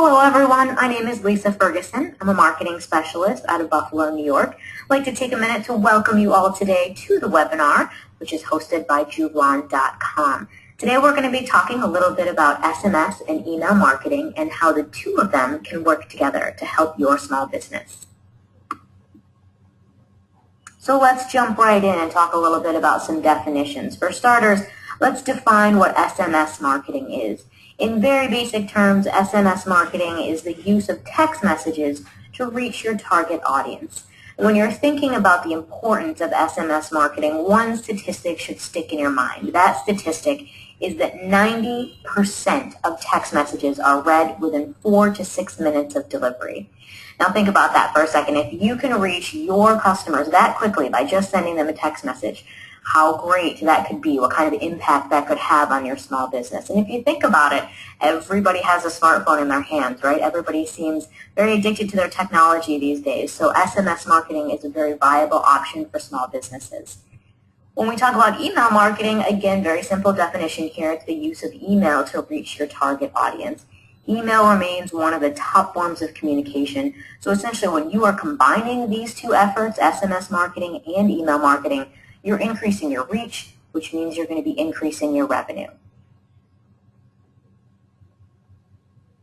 Hello everyone, my name is Lisa Ferguson. I'm a marketing specialist out of Buffalo, New York. I'd like to take a minute to welcome you all today to the webinar, which is hosted by Juvelon.com. Today we're going to be talking a little bit about SMS and email marketing and how the two of them can work together to help your small business. So let's jump right in and talk a little bit about some definitions. For starters, let's define what SMS marketing is. In very basic terms, SMS marketing is the use of text messages to reach your target audience. And when you're thinking about the importance of SMS marketing, one statistic should stick in your mind. That statistic is that 90% of text messages are read within 4 to 6 minutes of delivery. Now think about that for a second. If you can reach your customers that quickly by just sending them a text message, how great that could be, what kind of impact that could have on your small business. And if you think about it, everybody has a smartphone in their hands, right? Everybody seems very addicted to their technology these days. So SMS marketing is a very viable option for small businesses. When we talk about email marketing, again, very simple definition here. It's the use of email to reach your target audience. Email remains one of the top forms of communication. So essentially when you are combining these two efforts, SMS marketing and email marketing, you're increasing your reach, which means you're going to be increasing your revenue.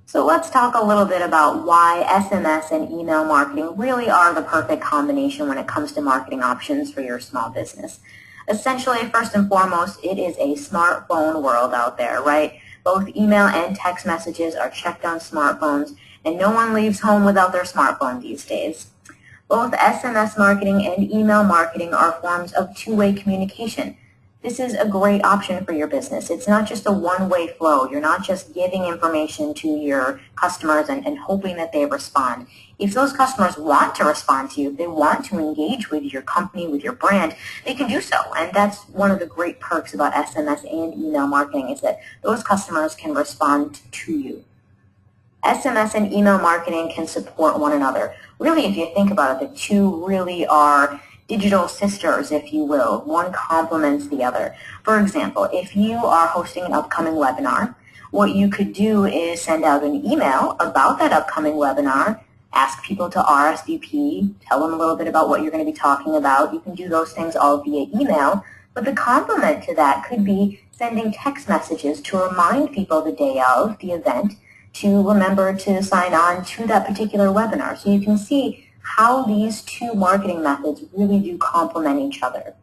So let's talk a little bit about why SMS and email marketing really are the perfect combination when it comes to marketing options for your small business. Essentially, first and foremost, it is a smartphone world out there, right? Both email and text messages are checked on smartphones, and no one leaves home without their smartphone these days. Both SMS marketing and email marketing are forms of two-way communication. This is a great option for your business. It's not just a one-way flow. You're not just giving information to your customers and hoping that they respond. If those customers want to respond to you, if they want to engage with your company, with your brand, they can do so. And that's one of the great perks about SMS and email marketing is that those customers can respond to you. SMS and email marketing can support one another. Really, if you think about it, the two really are digital sisters, if you will. One complements the other. For example, if you are hosting an upcoming webinar, what you could do is send out an email about that upcoming webinar, ask people to RSVP, tell them a little bit about what you're going to be talking about. You can do those things all via email, but the complement to that could be sending text messages to remind people the day of the event to remember to sign on to that particular webinar. So you can see how these two marketing methods really do complement each other.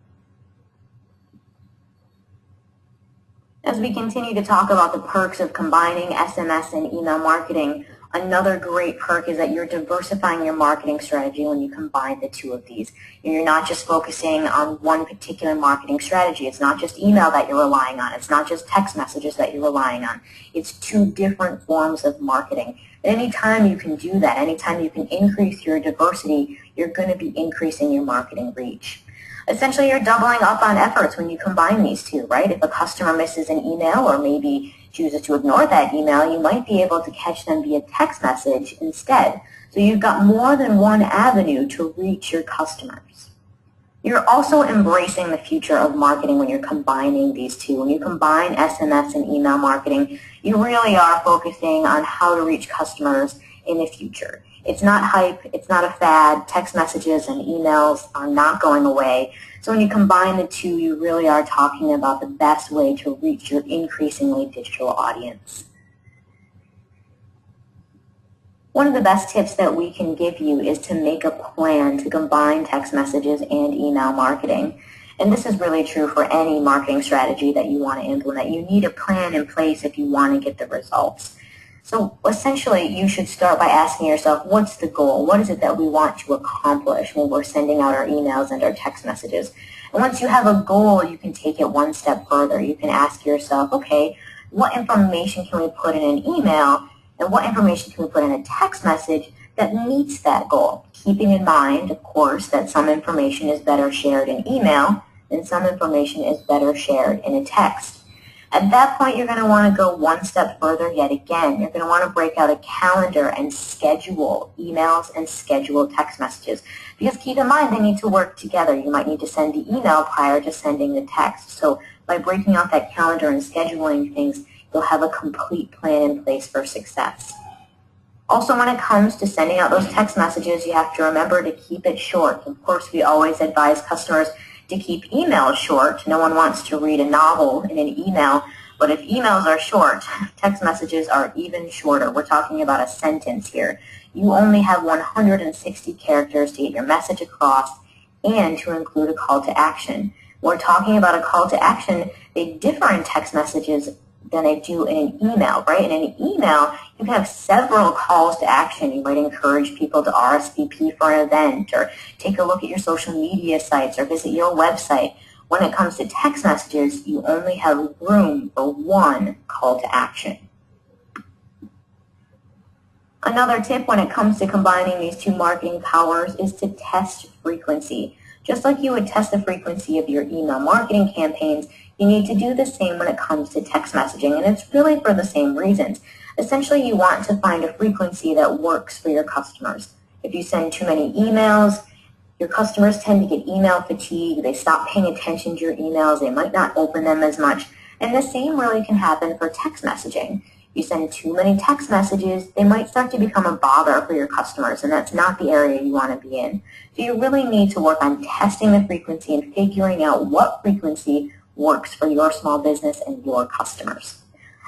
As we continue to talk about the perks of combining SMS and email marketing, another great perk is that you're diversifying your marketing strategy when you combine the two of these. You're not just focusing on one particular marketing strategy. It's not just email that you're relying on. It's not just text messages that you're relying on. It's two different forms of marketing. And anytime you can do that, anytime you can increase your diversity, you're going to be increasing your marketing reach. Essentially, you're doubling up on efforts when you combine these two, right? If a customer misses an email or maybe chooses to ignore that email, you might be able to catch them via text message instead. So you've got more than one avenue to reach your customers. You're also embracing the future of marketing when you're combining these two. When you combine SMS and email marketing, you really are focusing on how to reach customers in the future. It's not hype, it's not a fad. Text messages and emails are not going away. So when you combine the two, you really are talking about the best way to reach your increasingly digital audience. One of the best tips that we can give you is to make a plan to combine text messages and email marketing. And this is really true for any marketing strategy that you want to implement. You need a plan in place if you want to get the results. So essentially, you should start by asking yourself, what's the goal? What is it that we want to accomplish when we're sending out our emails and our text messages? And once you have a goal, you can take it one step further. You can ask yourself, okay, what information can we put in an email and what information can we put in a text message that meets that goal? Keeping in mind, of course, that some information is better shared in email and some information is better shared in a text. At that point, you're going to want to go one step further yet again. You're going to want to break out a calendar and schedule emails and schedule text messages. Because keep in mind, they need to work together. You might need to send the email prior to sending the text. So by breaking out that calendar and scheduling things, you'll have a complete plan in place for success. Also, when it comes to sending out those text messages, you have to remember to keep it short. Of course, we always advise customers to keep emails short. No one wants to read a novel in an email, but if emails are short, text messages are even shorter. We're talking about a sentence here. You only have 160 characters to get your message across and to include a call to action. We're talking about a call to action. They differ in text messages than they do in an email, right? In an email, you can have several calls to action. You might encourage people to RSVP for an event or take a look at your social media sites or visit your website. When it comes to text messages, you only have room for one call to action. Another tip when it comes to combining these two marketing powers is to test frequency. Just like you would test the frequency of your email marketing campaigns, you need to do the same when it comes to text messaging, and it's really for the same reasons. Essentially, you want to find a frequency that works for your customers. If you send too many emails, your customers tend to get email fatigue. They stop paying attention to your emails. They might not open them as much. And the same really can happen for text messaging. You send too many text messages, they might start to become a bother for your customers, and that's not the area you want to be in. So you really need to work on testing the frequency and figuring out what frequency works for your small business and your customers.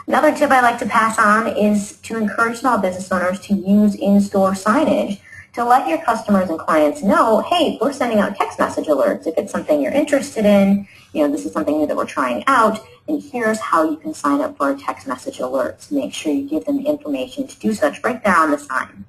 Another tip I like to pass on is to encourage small business owners to use in-store signage to let your customers and clients know, hey, we're sending out text message alerts. If it's something you're interested in, this is something new that we're trying out, and here's how you can sign up for a text message alert. So make sure you give them the information to do such right there on the sign.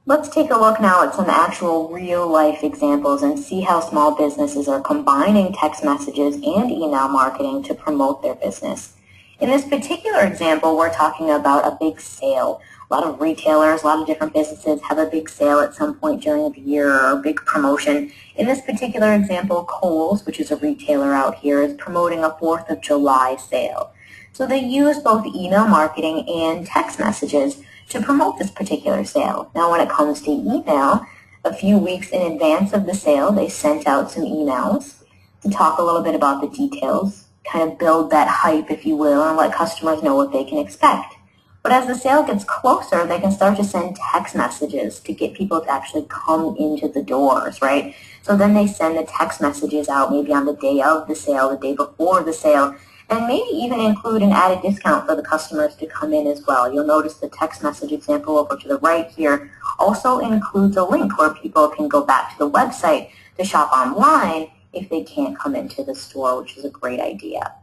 Let's take a look now at some actual real-life examples and see how small businesses are combining text messages and email marketing to promote their business. In this particular example, we're talking about a big sale. A lot of retailers, a lot of different businesses have a big sale at some point during the year or a big promotion. In this particular example, Kohl's, which is a retailer out here, is promoting a 4th of July sale. So they use both email marketing and text messages to promote this particular sale. Now, when it comes to email, a few weeks in advance of the sale, they sent out some emails to talk a little bit about the details, kind of build that hype, if you will, and let customers know what they can expect. But as the sale gets closer, they can start to send text messages to get people to actually come into the doors, right? So then they send the text messages out maybe on the day of the sale, the day before the sale, and maybe even include an added discount for the customers to come in as well. You'll notice the text message example over to the right here also includes a link where people can go back to the website to shop online if they can't come into the store, which is a great idea.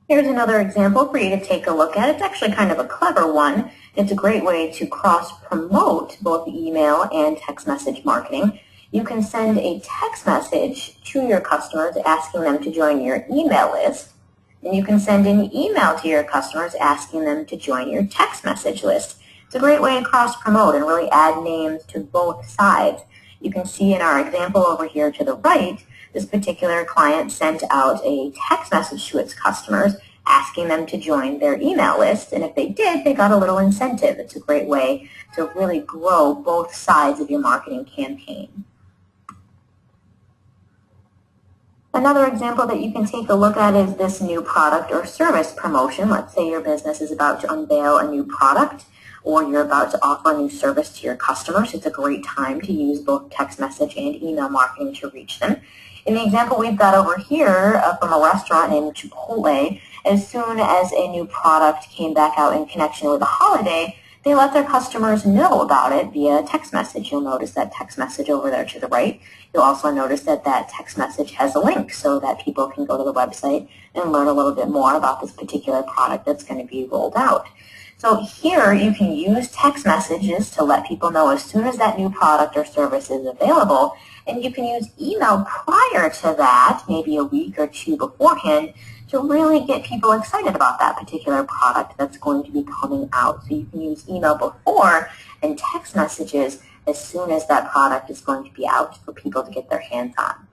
Here's another example for you to take a look at. It's actually kind of a clever one. It's a great way to cross-promote both email and text message marketing. You can send a text message to your customers asking them to join your email list, and you can send an email to your customers asking them to join your text message list. It's a great way to cross-promote and really add names to both sides. You can see in our example over here to the right, this particular client sent out a text message to its customers asking them to join their email list, and if they did, they got a little incentive. It's a great way to really grow both sides of your marketing campaign. Another example that you can take a look at is this new product or service promotion. Let's say your business is about to unveil a new product or you're about to offer a new service to your customers. It's a great time to use both text message and email marketing to reach them. In the example we've got over here from a restaurant named Chipotle, as soon as a new product came back out in connection with a holiday, they let their customers know about it via text message. You'll notice that text message over there to the right. You'll also notice that that text message has a link so that people can go to the website and learn a little bit more about this particular product that's going to be rolled out. So here you can use text messages to let people know as soon as that new product or service is available, and you can use email prior to that, maybe a week or two beforehand, to really get people excited about that particular product that's going to be coming out. So you can use email before and text messages as soon as that product is going to be out for people to get their hands on.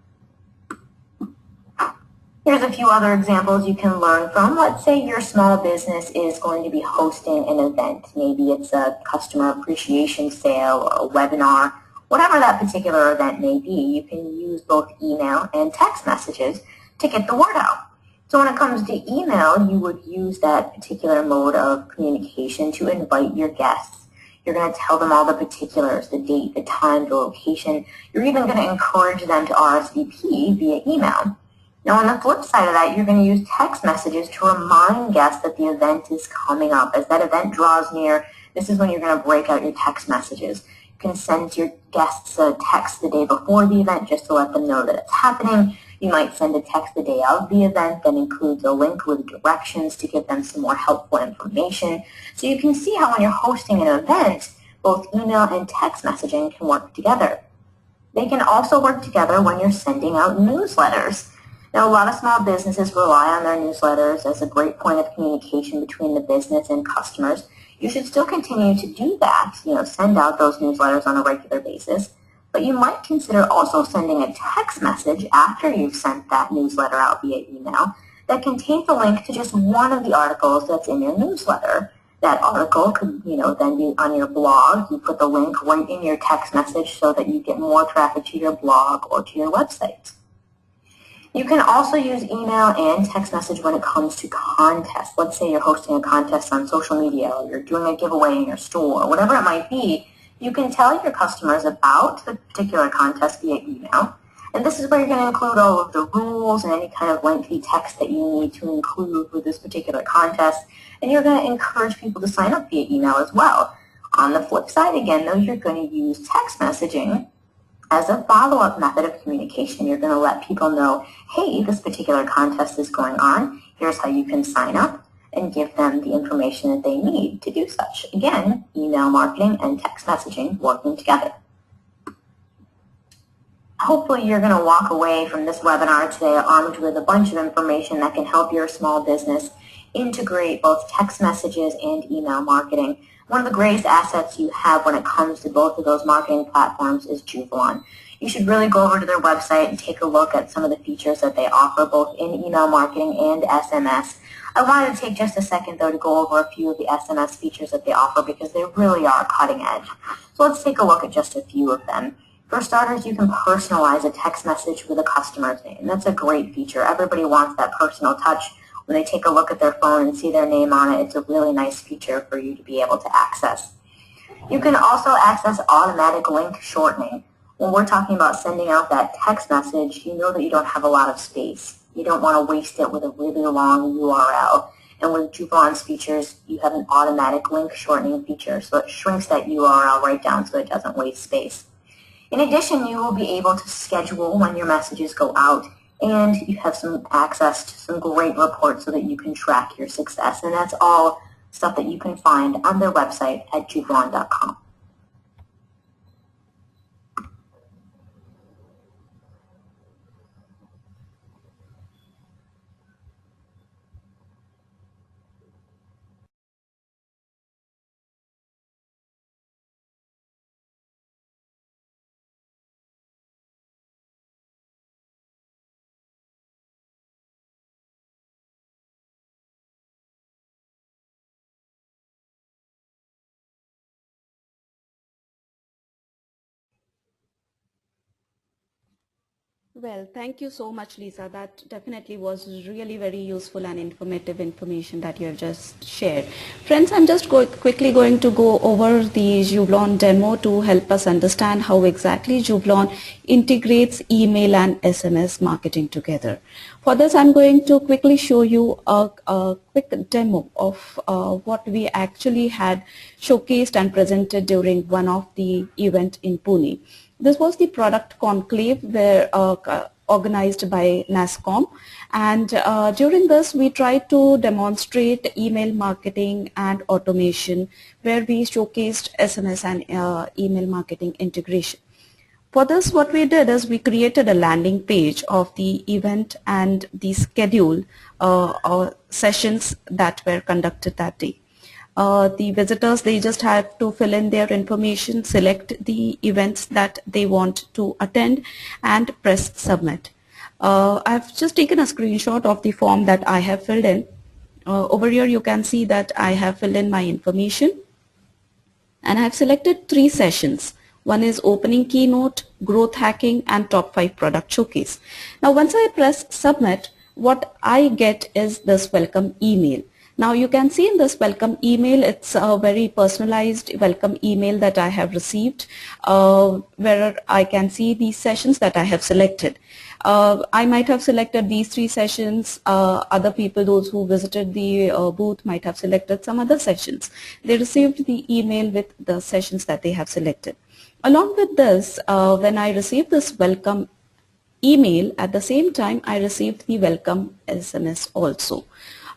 Here's a few other examples you can learn from. Let's say your small business is going to be hosting an event. Maybe it's a customer appreciation sale or a webinar. Whatever that particular event may be, you can use both email and text messages to get the word out. So when it comes to email, you would use that particular mode of communication to invite your guests. You're going to tell them all the particulars, the date, the time, the location. You're even going to encourage them to RSVP via email. Now on the flip side of that, you're going to use text messages to remind guests that the event is coming up. As that event draws near, this is when you're going to break out your text messages. You can send your guests a text the day before the event just to let them know that it's happening. You might send a text the day of the event that includes a link with directions to give them some more helpful information. So you can see how when you're hosting an event, both email and text messaging can work together. They can also work together when you're sending out newsletters. Now, a lot of small businesses rely on their newsletters as a great point of communication between the business and customers. You should still continue to do that, send out those newsletters on a regular basis. But you might consider also sending a text message after you've sent that newsletter out via email that contains a link to just one of the articles that's in your newsletter. That article could, then be on your blog. You put the link right in your text message so that you get more traffic to your blog or to your website. You can also use email and text message when it comes to contests. Let's say you're hosting a contest on social media or you're doing a giveaway in your store, whatever it might be. You can tell your customers about the particular contest via email. And this is where you're going to include all of the rules and any kind of lengthy text that you need to include with this particular contest. And you're going to encourage people to sign up via email as well. On the flip side, again, though, you're going to use text messaging as a follow-up method of communication. You're going to let people know, hey, this particular contest is going on. Here's how you can sign up, and give them the information that they need to do such. Again, email marketing and text messaging working together. Hopefully you're going to walk away from this webinar today armed with a bunch of information that can help your small business integrate both text messages and email marketing. One of the greatest assets you have when it comes to both of those marketing platforms is Juvalon. You should really go over to their website and take a look at some of the features that they offer both in email marketing and SMS. I wanted to take just a second, though, to go over a few of the SMS features that they offer because they really are cutting edge. So let's take a look at just a few of them. For starters, you can personalize a text message with a customer's name. That's a great feature. Everybody wants that personal touch. When they take a look at their phone and see their name on it, it's a really nice feature for you to be able to access. You can also access automatic link shortening. When we're talking about sending out that text message, you know that you don't have a lot of space. You don't want to waste it with a really long URL. And with Juvalon's features, you have an automatic link shortening feature, so it shrinks that URL right down so it doesn't waste space. In addition, you will be able to schedule when your messages go out, and you have some access to some great reports so that you can track your success. And that's all stuff that you can find on their website at juvalon.com. Well, thank you so much, Lisa. That definitely was really very useful and informative information that you have just shared. Friends, I'm just quickly going to go over the Juvalon demo to help us understand how exactly Juvalon integrates email and SMS marketing together. For this, I'm going to quickly show you a quick demo of what we actually had showcased and presented during one of the event in Pune. This was the product conclave where organized by NASSCOM, and during this we tried to demonstrate email marketing and automation where we showcased SMS and email marketing integration. For this, what we did is we created a landing page of the event and the schedule or sessions that were conducted that day. The visitors, they just have to fill in their information, select the events that they want to attend, and press submit. I've just taken a screenshot of the form that I have filled in. Over here you can see that I have filled in my information, and I've selected 3 sessions. One is opening keynote, growth hacking, and top 5 product showcase. Now once I press submit, what I get is this welcome email. Now you can see in this welcome email, it's a very personalized welcome email that I have received, where I can see these sessions that I have selected. I might have selected these 3 sessions. Other people, those who visited the booth, might have selected some other sessions. They received the email with the sessions that they have selected. Along with this, when I received this welcome email, at the same time I received the welcome SMS also.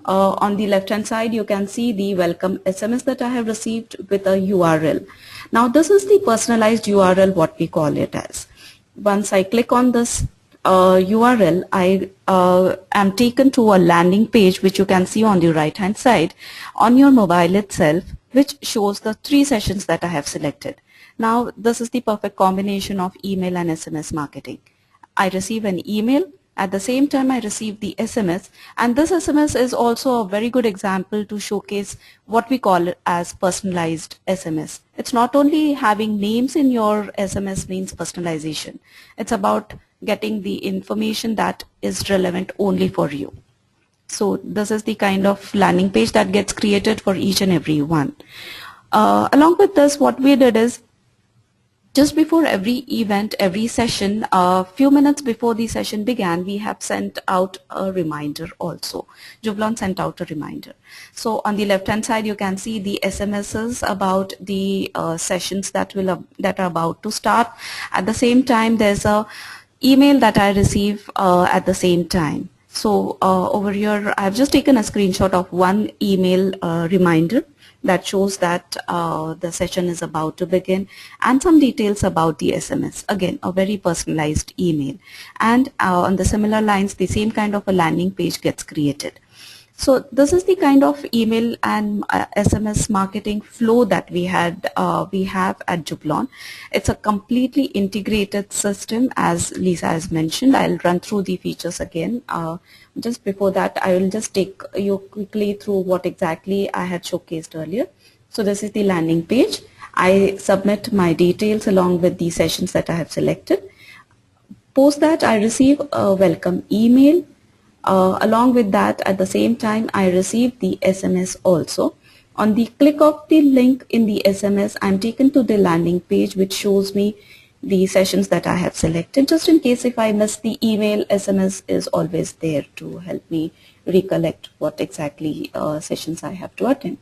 On the left hand side you can see the welcome SMS that I have received with a URL. Now this is the personalized URL, what we call it as. Once I click on this URL, I am taken to a landing page which you can see on the right hand side on your mobile itself, which shows the 3 sessions that I have selected. Now this is the perfect combination of email and SMS marketing. I receive an email, at the same time I receive the SMS, and this SMS is also a very good example to showcase what we call it as personalized SMS. It's not only having names in your SMS means personalization. It's about getting the information that is relevant only for you. So this is the kind of landing page that gets created for each and every one. Along with this, what we did is, just before every event, every session, a few minutes before the session began, we have sent out a reminder also. Jubilant sent out a reminder. So on the left hand side, you can see the SMSs about the sessions that are about to start. At the same time, there's a email that I receive at the same time. So over here, I've just taken a screenshot of one email reminder that shows that the session is about to begin, and some details about the SMS. Again, a very personalized email. And on the similar lines, the same kind of a landing page gets created. So this is the kind of email and SMS marketing flow that we have at Jubilant. It's a completely integrated system, as Lisa has mentioned. I'll run through the features again. Just before that, I will just take you quickly through what exactly I had showcased earlier. So this is the landing page. I submit my details along with the sessions that I have selected. Post that, I receive a welcome email. Along with that, at the same time, I receive the SMS also. On the click of the link in the SMS, I'm taken to the landing page, which shows me the sessions that I have selected. Just in case if I miss the email, SMS is always there to help me recollect what exactly sessions I have to attend.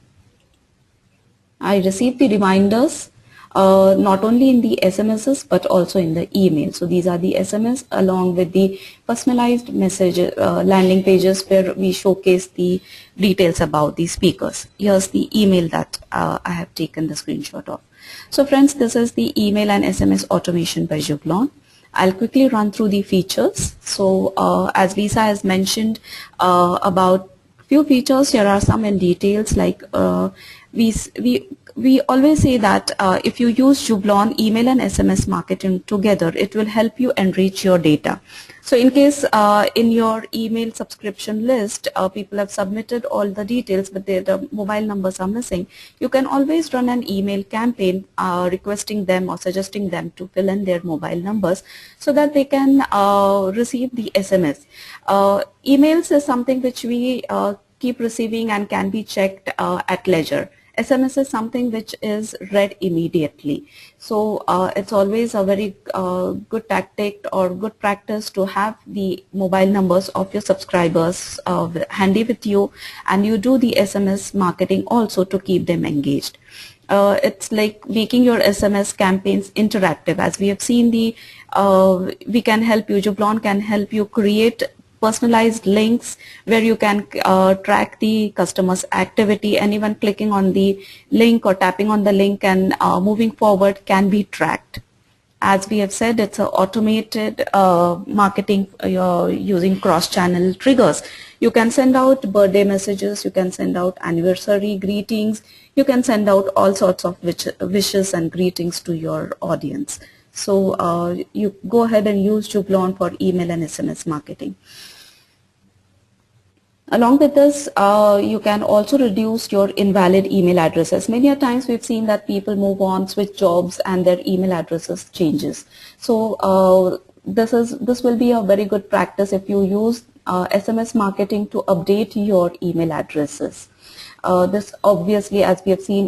I receive the reminders not only in the SMSs but also in the email. So these are the SMS along with the personalized message landing pages where we showcase the details about the speakers. Here's the email that I have taken the screenshot of. So friends, this is the email and SMS automation by Jubilant. I'll quickly run through the features. So as Lisa has mentioned about few features, here are some in details, like we always say that if you use Jubilant email and SMS marketing together, it will help you enrich your data. So in case in your email subscription list, people have submitted all the details but their mobile numbers are missing, you can always run an email campaign requesting them or suggesting them to fill in their mobile numbers so that they can receive the SMS. Emails is something which we keep receiving and can be checked at leisure. SMS is something which is read immediately. So it's always a very good tactic or good practice to have the mobile numbers of your subscribers handy with you, and you do the SMS marketing also to keep them engaged. It's like making your SMS campaigns interactive. As we have seen, we can help you, Jubilant can help you create personalized links where you can track the customer's activity, and even clicking on the link or tapping on the link and moving forward can be tracked. As we have said, it's an automated marketing using cross-channel triggers. You can send out birthday messages, you can send out anniversary greetings, you can send out all sorts of wishes and greetings to your audience. So you go ahead and use Jubilant for email and SMS marketing. Along with this, you can also reduce your invalid email addresses. Many a times we've seen that people move on, switch jobs, and their email addresses changes. So this will be a very good practice if you use SMS marketing to update your email addresses. This obviously, as we have seen,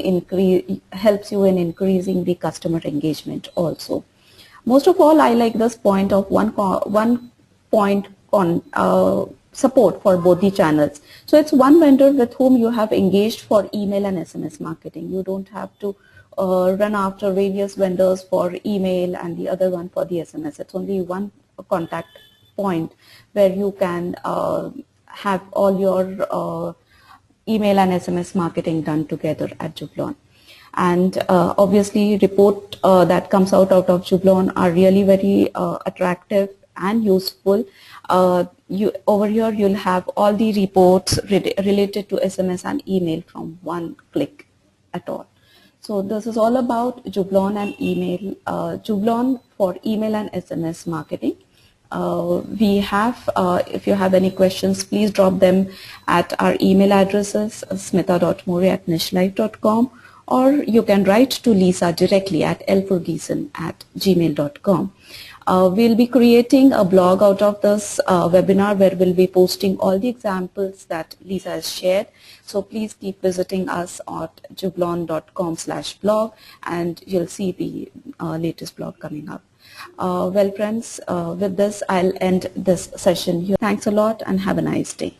helps you in increasing the customer engagement also. Most of all, I like this point of one point support for both the channels. So it's one vendor with whom you have engaged for email and SMS marketing. You don't have to run after various vendors for email and the other one for the SMS. It's only one contact point where you can have all your email and SMS marketing done together at Jublon. And obviously report that comes out of Jublon are really very attractive and useful. Over here you'll have all the reports related to SMS and email from one click at all. So this is all about Jublon and email, Jublon for email and SMS marketing. If you have any questions, please drop them at our email addresses, smitha.more@nishlife.com, or you can write to Lisa directly at lforgeeson@gmail.com. We'll be creating a blog out of this webinar where we'll be posting all the examples that Lisa has shared. So please keep visiting us at jublon.com/blog and you'll see the latest blog coming up. Well, friends, with this, I'll end this session here. Thanks a lot and have a nice day.